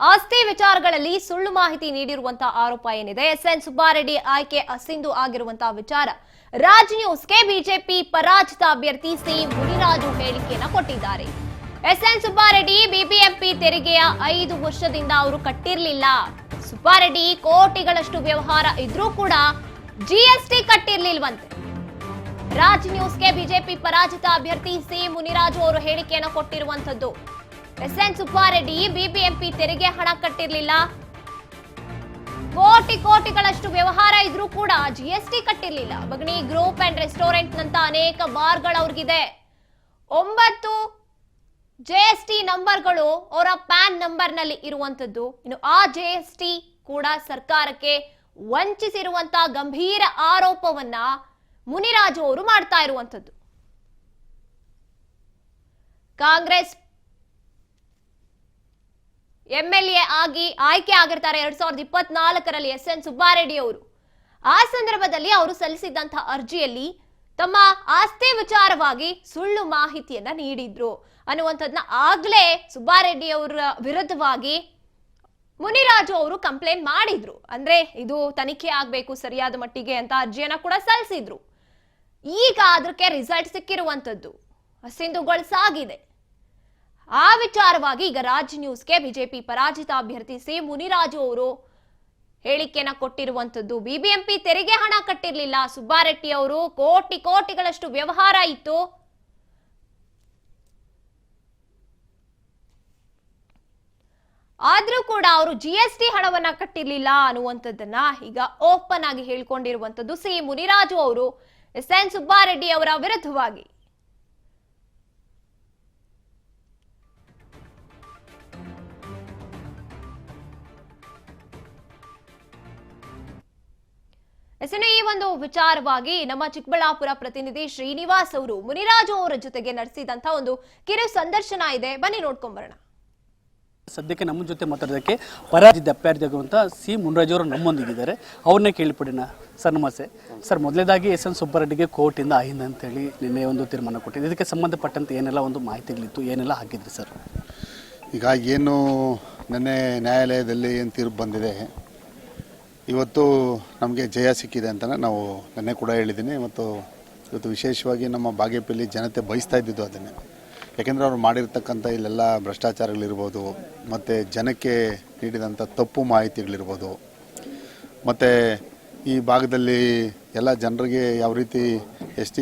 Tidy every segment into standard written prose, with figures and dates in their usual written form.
ಆಸ್ತಿ ವಿಚಾರಗಳಲ್ಲಿ ಸುಳ್ಳು ಮಾಹಿತಿ ನೀಡಿರುವಂತಹ ಆರೋಪ ಏನಿದೆ ಎಸ್ಎನ್ ಸುಬ್ಬಾರೆಡ್ಡಿ ಆಯ್ಕೆ ಅಸಿಂಧು ಆಗಿರುವಂತಹ ವಿಚಾರ ರಾಜ್ ನ್ಯೂಸ್ಗೆ ಬಿಜೆಪಿ ಪರಾಜಿತ ಅಭ್ಯರ್ಥಿ ಸಿ ಮುನಿರಾಜು ಹೇಳಿಕೆಯನ್ನ ಕೊಟ್ಟಿದ್ದಾರೆ. ಎಸ್ಎನ್ ಸುಬ್ಬಾರೆಡ್ಡಿ ಬಿಬಿಎಂಪಿ ತೆರಿಗೆಯ 5 ವರ್ಷದಿಂದ ಅವರು ಕಟ್ಟಿರಲಿಲ್ಲ. ಸುಬ್ಬಾರೆಡ್ಡಿ ಕೋಟಿಗಳಷ್ಟು ವ್ಯವಹಾರ ಇದ್ರೂ ಕೂಡ ಜಿಎಸ್ಟಿ ಕಟ್ಟಿರ್ಲಿಲ್ವಂತೆ. ರಾಜ್ ನ್ಯೂಸ್ಗೆ ಬಿಜೆಪಿ ಪರಾಜಿತ ಅಭ್ಯರ್ಥಿ ಸಿ ಮುನಿರಾಜು ಅವರು ಹೇಳಿಕೆಯನ್ನ ಕೊಟ್ಟಿರುವಂತದ್ದು. ಎಸ್ಎನ್ ಸುಬ್ಬಾರೆಡ್ಡಿ ಬಿಬಿಎಂಪಿ ತೆರಿಗೆ ಹಣ ಕಟ್ಟಿರ್ಲಿಲ್ಲ, ಕೋಟಿಗಳಷ್ಟು ವ್ಯವಹಾರ ಇದ್ರೂ ಕೂಡ ಜಿಎಸ್ಟಿ ಕಟ್ಟಿರ್ಲಿಲ್ಲ. ಬಗಣಿ ಗ್ರೂಪ್ ಅಂಡ್ ರೆಸ್ಟೋರೆಂಟ್ ನಂತ ಅನೇಕ ಬಾರ್ಗಳು ಅವ್ರಿಗಿದೆ. 9 ಜಿಎಸ್ಟಿ ನಂಬರ್ಗಳು ಅವರ ಪ್ಯಾನ್ ನಂಬರ್ ನಲ್ಲಿ ಇರುವಂತದ್ದು. ಇನ್ನು ಆ ಜಿಎಸ್ಟಿ ಕೂಡ ಸರ್ಕಾರಕ್ಕೆ ವಂಚಿಸಿರುವಂತಹ ಗಂಭೀರ ಆರೋಪವನ್ನ ಮುನಿರಾಜು ಅವರು ಮಾಡ್ತಾ ಇರುವಂತದ್ದು. ಕಾಂಗ್ರೆಸ್ ಎಂಎಲ್ಎ ಆಗಿ ಆಯ್ಕೆ ಆಗಿರ್ತಾರೆ 2024ರಲ್ಲಿ ಎಸ್ಎನ್ ಸುಬ್ಬಾರೆಡ್ಡಿ ಅವರು. ಆ ಸಂದರ್ಭದಲ್ಲಿ ಅವರು ಸಲ್ಲಿಸಿದಂತಹ ಅರ್ಜಿಯಲ್ಲಿ ತಮ್ಮ ಆಸ್ತಿ ವಿಚಾರವಾಗಿ ಸುಳ್ಳು ಮಾಹಿತಿಯನ್ನ ನೀಡಿದ್ರು ಅನ್ನುವಂಥದ್ದನ್ನ ಆಗ್ಲೇ ಸುಬ್ಬಾರೆಡ್ಡಿ ಅವರ ವಿರುದ್ಧವಾಗಿ ಮುನಿರಾಜು ಅವರು ಕಂಪ್ಲೇಂಟ್ ಮಾಡಿದ್ರು. ಅಂದ್ರೆ ಇದು ತನಿಖೆ ಆಗ್ಬೇಕು ಸರಿಯಾದ ಮಟ್ಟಿಗೆ ಅಂತ ಅರ್ಜಿಯನ್ನ ಕೂಡ ಸಲ್ಲಿಸಿದ್ರು. ಈಗ ಅದಕ್ಕೆ ರಿಸಲ್ಟ್ ಸಿಕ್ಕಿರುವಂತದ್ದು, ಅಸಿಂಧುಗೊಳಿಸಾಗಿದೆ. ಆ ವಿಚಾರವಾಗಿ ಈಗ ರಾಜ್ ನ್ಯೂಸ್ಗೆ ಬಿಜೆಪಿ ಪರಾಜಿತ ಅಭ್ಯರ್ಥಿ ಸಿ ಮುನಿರಾಜು ಅವರು ಹೇಳಿಕೆಯನ್ನ ಕೊಟ್ಟಿರುವಂತದ್ದು. ಬಿಬಿಎಂಪಿ ತೆರಿಗೆ ಹಣ ಕಟ್ಟಿರ್ಲಿಲ್ಲ, ಸುಬ್ಬಾರೆಡ್ಡಿ ಅವರು ಕೋಟಿಗಳಷ್ಟು ವ್ಯವಹಾರ ಇತ್ತು, ಆದ್ರೂ ಕೂಡ ಅವರು ಜಿಎಸ್ಟಿ ಹಣವನ್ನ ಕಟ್ಟಿರ್ಲಿಲ್ಲ ಅನ್ನುವಂಥದ್ದನ್ನ ಈಗ ಓಪನ್ ಆಗಿ ಹೇಳ್ಕೊಂಡಿರುವಂತದ್ದು ಸಿ ಮುನಿರಾಜು ಅವರು ಎಸ್ಎನ್ ಸುಬ್ಬಾರೆಡ್ಡಿ ಅವರ ವಿರುದ್ಧವಾಗಿ. ಈ ಒಂದು ವಿಚಾರವಾಗಿ ನಮ್ಮ ಚಿಕ್ಕಬಳ್ಳಾಪುರ ಪ್ರತಿನಿಧಿ ಶ್ರೀನಿವಾಸ್ ಅವರು ಮುನಿರಾಜು ಅವರ ಜೊತೆಗೆ ನಡೆಸಿದಂತ ಒಂದು ಕಿರು ಸಂದರ್ಶನ ಇದೆ, ಬನ್ನಿ ನೋಡ್ಕೊಂಡ್ ಬರೋಣ. ಸದ್ಯಕ್ಕೆ ನಮ್ಮ ಜೊತೆ ಮಾತಾಡೋದಕ್ಕೆ ಪರಾಜಿತ ಅಭ್ಯರ್ಥಿಯಾಗುವಂಥ ಸಿ ಮುನಿರಾಜು ಅವರು ನಮ್ಮೊಂದಿಗಿದ್ದಾರೆ. ಅವ್ರನ್ನೇ ಕೇಳಿಬಿಡೋಣ. ಸರ್ ನಮಸ್ತೆ ಸರ್. ಮೊದಲೇದಾಗಿ ಎಸ್ಎನ್ ಸುಬ್ಬಾರೆಡ್ಡಿಗೆ ಕೋರ್ಟಿಂದ ಅಹಿಂದ ಅಂತೇಳಿ ನಿನ್ನೆ ಒಂದು ತೀರ್ಮಾನ ಕೊಟ್ಟಿದೆ. ಇದಕ್ಕೆ ಸಂಬಂಧಪಟ್ಟಂತೆ ಏನೆಲ್ಲ ಒಂದು ಮಾಹಿತಿಗಳಿತ್ತು, ಏನೆಲ್ಲ ಹಾಕಿದ್ರಿ ಸರ್? ಈಗ ಏನು ನಿನ್ನೆ ನ್ಯಾಯಾಲಯದಲ್ಲಿ ಏನು ತೀರ್ಪು ಬಂದಿದೆ, ಇವತ್ತು ನಮಗೆ ಜಯ ಸಿಕ್ಕಿದೆ ಅಂತಲೇ ನಾವು ನಿನ್ನೆ ಕೂಡ ಹೇಳಿದ್ದೀನಿ. ಮತ್ತು ಇವತ್ತು ವಿಶೇಷವಾಗಿ ನಮ್ಮ ಬಾಗೇಪಲ್ಲಿ ಜನತೆ ಬಯಸ್ತಾ ಇದ್ದಿದ್ದು ಅದನ್ನೇ. ಯಾಕೆಂದರೆ ಅವ್ರು ಮಾಡಿರ್ತಕ್ಕಂಥ ಇಲ್ಲೆಲ್ಲ ಭ್ರಷ್ಟಾಚಾರಗಳಿರ್ಬೋದು, ಮತ್ತು ಜನಕ್ಕೆ ನೀಡಿದಂಥ ತಪ್ಪು ಮಾಹಿತಿಗಳಿರ್ಬೋದು, ಮತ್ತು ಈ ಭಾಗದಲ್ಲಿ ಎಲ್ಲ ಜನರಿಗೆ ಯಾವ ರೀತಿ ಎಸ್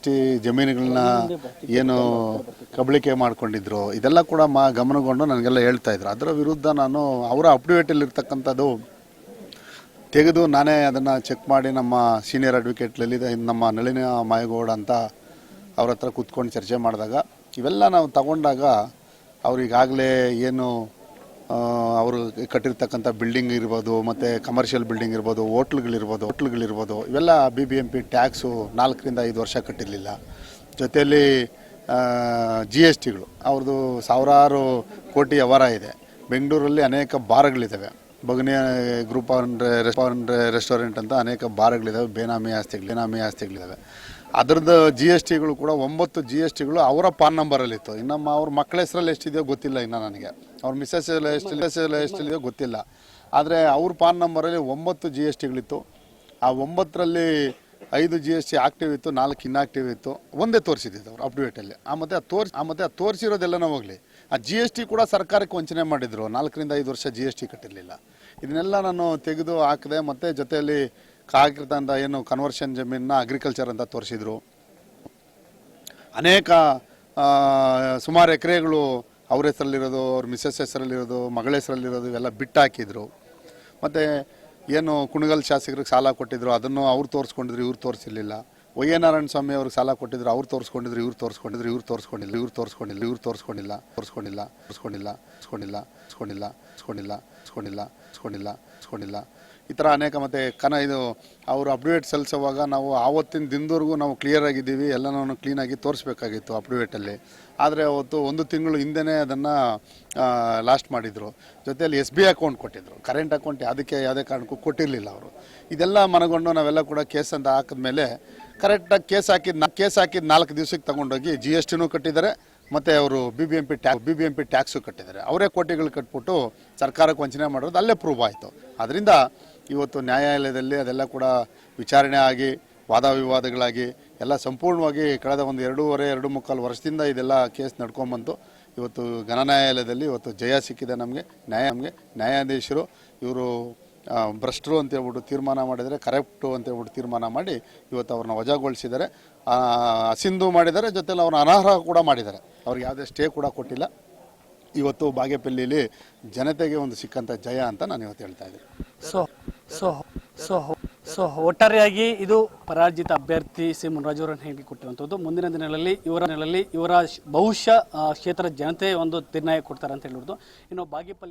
ಸಿ ಜಮೀನುಗಳನ್ನ ಏನು ಕಬಳಿಕೆ ಮಾಡ್ಕೊಂಡಿದ್ರು, ಇದೆಲ್ಲ ಕೂಡ ಗಮನಗೊಂಡು ನನಗೆಲ್ಲ ಹೇಳ್ತಾ ಇದ್ರು. ಅದರ ವಿರುದ್ಧ ನಾನು ಅವರ ಅಪ್ಡೇಟಲ್ಲಿರ್ತಕ್ಕಂಥದ್ದು ತೆಗೆದು ನಾನೇ ಅದನ್ನು ಚೆಕ್ ಮಾಡಿ ನಮ್ಮ ಸೀನಿಯರ್ ಅಡ್ವೊಕೇಟ್ ನಮ್ಮ ನಳಿನಿ ಮಾಯಗೌಡ ಅಂತ ಅವ್ರ ಹತ್ರ ಕೂತ್ಕೊಂಡು ಚರ್ಚೆ ಮಾಡಿದಾಗ ಇವೆಲ್ಲ ನಾವು ತಗೊಂಡಾಗ ಅವ್ರಿಗಾಗಲೇ ಏನು ಅವರು ಕಟ್ಟಿರ್ತಕ್ಕಂಥ ಬಿಲ್ಡಿಂಗ್ ಇರ್ಬೋದು, ಮತ್ತು ಕಮರ್ಷಿಯಲ್ ಬಿಲ್ಡಿಂಗ್ ಇರ್ಬೋದು, ಹೋಟ್ಲ್ಗಳಿರ್ಬೋದು, ಇವೆಲ್ಲ ಬಿಬಿಎಂಪಿ ಟ್ಯಾಕ್ಸು 4 ರಿಂದ 5 ವರ್ಷ ಕಟ್ಟಿರಲಿಲ್ಲ. ಜೊತೆಯಲ್ಲಿ GSTಗಳು ಅವ್ರದ್ದು ಸಾವಿರಾರು ಕೋಟಿ ವ್ಯವಹಾರ ಇದೆ. ಬೆಂಗಳೂರಲ್ಲಿ ಅನೇಕ ಬಾರ್ಗಳಿದ್ದಾವೆ, ಬಗನಿ ಗ್ರೂಪ್ ಅಂಡ್ ರೆಸ್ಟೋರೆಂಟ್ ಅಂತ ಅನೇಕ ಬಾರ್ಗಳಿದ್ದಾವೆ, ಬೇನಾಮಿ ಆಸ್ತಿಗಳಿದ್ದಾವೆ. ಅದರದ್ದು GSTಗಳು ಕೂಡ 9 GSTಗಳು ಅವರ ಪಾನ್ ನಂಬರಲ್ಲಿತ್ತು. ಇನ್ನು ಅವ್ರ ಮಕ್ಕಳ ಹೆಸರಲ್ಲಿ ಎಷ್ಟಿದೆಯೋ ಗೊತ್ತಿಲ್ಲ, ಇನ್ನು ನನಗೆ ಅವ್ರ ಮಿಸ್ಸಸ್ ಎಷ್ಟಿದೆಯೋ ಗೊತ್ತಿಲ್ಲ. ಆದರೆ ಅವ್ರ ಪಾನ್ ನಂಬರಲ್ಲಿ 9 GSTಗಳಿತ್ತು. ಆ 9ರಲ್ಲಿ 5 GST ಆಕ್ಟಿವ್ ಇತ್ತು, 4 ಇನ್ಆಕ್ಟಿವ್ ಇತ್ತು. ಒಂದೇ ತೋರಿಸಿದ್ದು ಅವ್ರು ಅಪ್ಡೇಟಲ್ಲಿ. ಮತ್ತೆ ಆ ತೋರಿಸಿರೋದೆಲ್ಲನೂ ಹೋಗಲಿ, ಆ GST ಕೂಡ ಸರ್ಕಾರಕ್ಕೆ ವಂಚನೆ ಮಾಡಿದ್ರು. 4 ರಿಂದ 5 ವರ್ಷ GST ಕಟ್ಟಿರಲಿಲ್ಲ. ಇದನ್ನೆಲ್ಲ ನಾನು ತೆಗೆದು ಹಾಕಿದೆ. ಮತ್ತು ಜೊತೆಯಲ್ಲಿ ಕಾಗಿರ್ತಂಥ ಏನು ಕನ್ವರ್ಷನ್ ಜಮೀನನ್ನ ಅಗ್ರಿಕಲ್ಚರ್ ಅಂತ ತೋರಿಸಿದ್ರು. ಅನೇಕ ಸುಮಾರು ಎಕರೆಗಳು ಅವ್ರ ಹೆಸರಲ್ಲಿರೋದು, ಅವ್ರ ಮಿಸ್ಸಸ್ ಹೆಸರಲ್ಲಿರೋದು, ಮಗಳ ಹೆಸರಲ್ಲಿರೋದು ಇವೆಲ್ಲ ಬಿಟ್ಟು ಹಾಕಿದ್ರು. ಮತ್ತು ಏನು ಕುಣಗಲ್ ಶಾಸಕರಿಗೆ ಸಾಲ ಕೊಟ್ಟಿದ್ರು ಅದನ್ನು ಅವ್ರು ತೋರಿಸ್ಕೊಂಡಿದ್ರು, ಇವ್ರು ತೋರಿಸಿರಲಿಲ್ಲ. ವೈ.ಎ. ನಾರಾಯಣ ಸ್ವಾಮಿ ಅವ್ರಿಗೆ ಸಾಲ ಕೊಟ್ಟಿದ್ರು, ಅವ್ರು ತೋರಿಸ್ಕೊಂಡಿದ್ರು, ಇವ್ರು ತೋರಿಸ್ಕೊಂಡಿಲ್ಲ. ಈ ಥರ ಅನೇಕ. ಮತ್ತು ಇದು ಅವರು ಅಪ್ಡೇಟ್ ಸಲ್ಲಿಸುವಾಗ ನಾವು ಆವತ್ತಿನ ದಿನದವರೆಗೂ ನಾವು ಕ್ಲಿಯರ್ ಆಗಿದ್ದೀವಿ, ಎಲ್ಲನೂ ಕ್ಲೀನಾಗಿ ತೋರಿಸ್ಬೇಕಾಗಿತ್ತು ಅಪ್ಡೇಟಲ್ಲಿ. ಆದರೆ ಅವತ್ತು 1 ತಿಂಗಳು ಹಿಂದೆನೇ ಅದನ್ನು ಲಾಸ್ಟ್ ಮಾಡಿದರು. ಜೊತೆಯಲ್ಲಿ SBI ಅಕೌಂಟ್ ಕೊಟ್ಟಿದ್ದರು, ಕರೆಂಟ್ ಅಕೌಂಟ್ ಅದಕ್ಕೆ ಯಾವುದೇ ಕಾರಣಕ್ಕೂ ಕೊಟ್ಟಿರಲಿಲ್ಲ ಅವರು. ಇದೆಲ್ಲ ಮನಗೊಂಡು ನಾವೆಲ್ಲ ಕೂಡ ಕೇಸ್ ಅಂತ ಹಾಕಿದ್ಮೇಲೆ ಕರೆಕ್ಟಾಗಿ ಕೇಸ್ ಹಾಕಿದ್ದು 4 ದಿವಸಕ್ಕೆ ತಗೊಂಡೋಗಿ GSTನೂ ಕಟ್ಟಿದ್ದಾರೆ, ಮತ್ತು ಅವರು BBMP ಟ್ಯಾಕ್ಸು ಕಟ್ಟಿದ್ದಾರೆ. ಅವರೇ ಕೋಟಿಗಳು ಕಟ್ಬಿಟ್ಟು ಸರ್ಕಾರಕ್ಕೆ ವಂಚನೆ ಮಾಡೋದು ಅಲ್ಲೇ ಪ್ರೂವ್ ಆಯಿತು. ಅದರಿಂದ ಇವತ್ತು ನ್ಯಾಯಾಲಯದಲ್ಲಿ ಅದೆಲ್ಲ ಕೂಡ ವಿಚಾರಣೆ ಆಗಿ ವಾದ ವಿವಾದಗಳಾಗಿ ಎಲ್ಲ ಸಂಪೂರ್ಣವಾಗಿ ಕಳೆದ ಒಂದು 2.5 ವರ್ಷದಿಂದ ಇದೆಲ್ಲ ಕೇಸ್ ನಡ್ಕೊಂಬಂತು. ಇವತ್ತು ಘನ ನ್ಯಾಯಾಲಯದಲ್ಲಿ ಇವತ್ತು ಜಯ ಸಿಕ್ಕಿದೆ ನಮಗೆ. ನ್ಯಾಯಾಧೀಶರು ಇವರು ಭ್ರಷ್ಟರು ಅಂತ ಹೇಳ್ಬಿಟ್ಟು ತೀರ್ಮಾನ ಮಾಡಿದರೆ, ಕರೆಕ್ಟು ಅಂತ ಹೇಳ್ಬಿಟ್ಟು ತೀರ್ಮಾನ ಮಾಡಿ ಇವತ್ತು ಅವ್ರನ್ನ ವಜಾಗೊಳಿಸಿದ್ದಾರೆ, ಅಸಿಂಧು ಮಾಡಿದ್ದಾರೆ, ಜೊತೆಲಿ ಅವ್ರನ್ನ ಅನರ್ಹ ಕೂಡ ಮಾಡಿದ್ದಾರೆ. ಅವ್ರಿಗೆ ಯಾವುದೇ ಸ್ಟೇ ಕೂಡ ಕೊಟ್ಟಿಲ್ಲ. ಇವತ್ತು ಬಾಗೇಪಲ್ಲಿಯಲ್ಲಿ ಜನತೆಗೆ ಒಂದು ಸಿಕ್ಕಂಥ ಜಯ ಅಂತ ನಾನು ಇವತ್ತು ಹೇಳ್ತಾ ಇದ್ದೀನಿ. ಸೊ ಒಟ್ಟಾರೆಯಾಗಿ ಇದು ಪರಾಜಿತ ಅಭ್ಯರ್ಥಿ ಸಿ ಮುನ್ರಾಜ್ ಅವರನ್ನು ಹೇಳಿಕೊಟ್ಟಿರುವಂಥದ್ದು. ಮುಂದಿನ ದಿನಗಳಲ್ಲಿ ಇವರ ಬಹುಶಃ ಕ್ಷೇತ್ರದ ಜನತೆ ಒಂದು ನಿರ್ಣಯ ಕೊಡ್ತಾರೆ ಅಂತ ಹೇಳಿರೋದು. ಇನ್ನು ಬಾಗೇಪಲ್ಲಿ